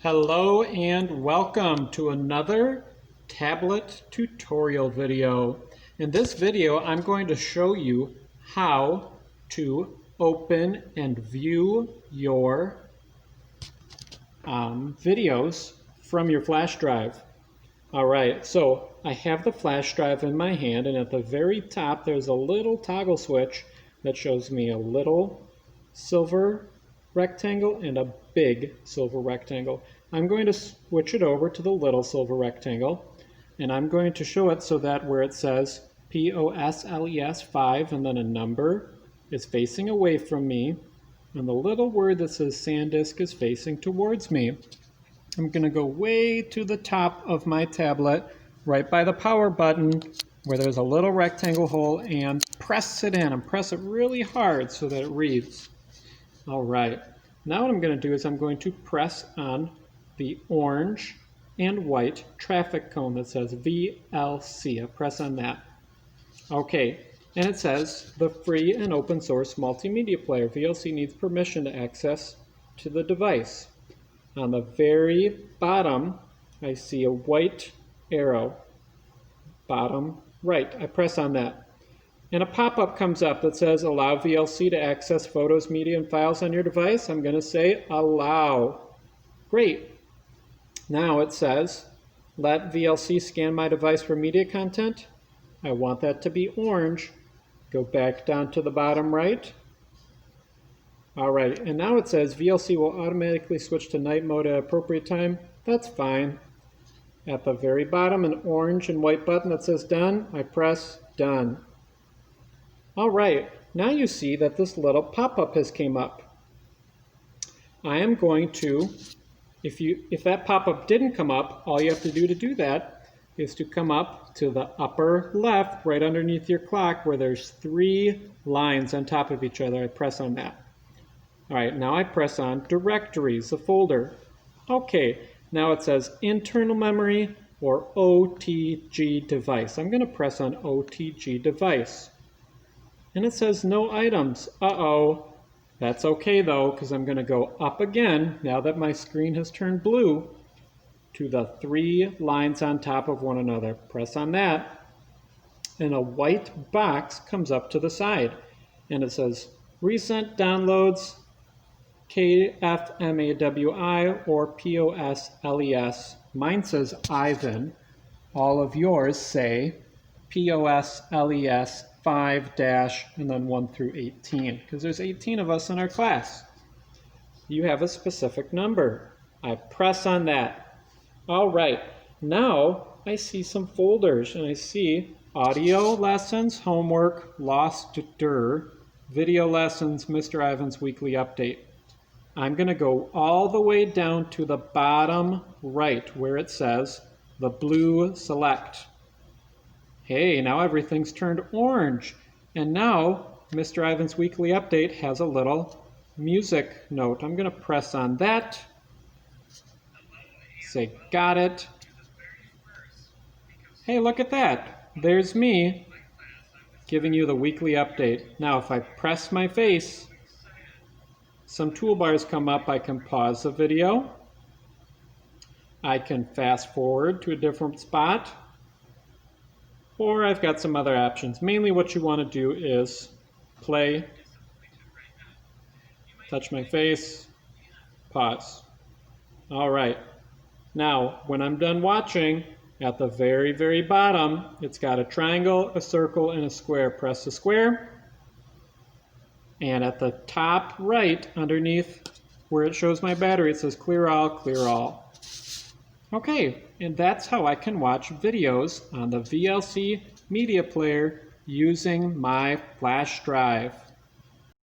Hello and welcome to another tablet tutorial video. In this video, I'm going to show you how to open and view your videos from your flash drive. All right, so I have the flash drive in my hand, and at the very top, there's a little toggle switch that shows me a little silver rectangle and a big silver rectangle. I'm going to switch it over to the little silver rectangle, and I'm going to show it so that where it says POSLES 5 and then a number is facing away from me, and the little word that says SanDisk is facing towards me. I'm going to go way to the top of my tablet, right by the power button, where there's a little rectangle hole, and press it in and press it really hard so that it reads. All right, now what I'm going to do is I'm going to press on the orange and white traffic cone that says VLC. I press on that. Okay, and it says the free and open source multimedia player. VLC needs permission to access to the device. On the very bottom, I see a white arrow, bottom right. I press on that. And a pop-up comes up that says, allow VLC to access photos, media, and files on your device. I'm going to say, allow. Great. Now it says, let VLC scan my device for media content. I want that to be orange. Go back down to the bottom right. All right, and now it says VLC will automatically switch to night mode at appropriate time. That's fine. At the very bottom, an orange and white button that says done. I press done. All right, now you see that this little pop-up has came up. I am going to, if that pop-up didn't come up, all you have to do that is to come up to the upper left, right underneath your clock, where there's 3 lines on top of each other. I press on that. All right, now I press on directories, the folder. Okay, now it says internal memory or OTG device. I'm going to press on OTG device. And it says no items. Uh-oh. That's okay though, because I'm going to go up again, now that my screen has turned blue, to the 3 lines on top of one another. Press on that, and a white box comes up to the side. And it says recent downloads, KFMAWI or POSLES. Mine says Ivan. All of yours say POSLES 5 and then 1 through 18, because there's 18 of us in our class. You have a specific number. I press on that. All right, now I see some folders, and I see audio lessons, homework, lost video lessons, Mr. Ivan's weekly update. I'm going to go all the way down to the bottom right where it says the blue select. Hey, now everything's turned orange. And now Mr. Ivan's weekly update has a little music note. I'm going to press on that. Say, got it. Hey, look at that. There's me giving you the weekly update. Now, if I press my face, some toolbars come up. I can pause the video. I can fast forward to a different spot. Or I've got some other options. Mainly what you want to do is play, touch my face, pause. All right. Now, when I'm done watching, at the very, very bottom, it's got a triangle, a circle, and a square. Press the square. And at the top right, underneath where it shows my battery, it says clear all, clear all. Okay, and that's how I can watch videos on the VLC media player using my flash drive.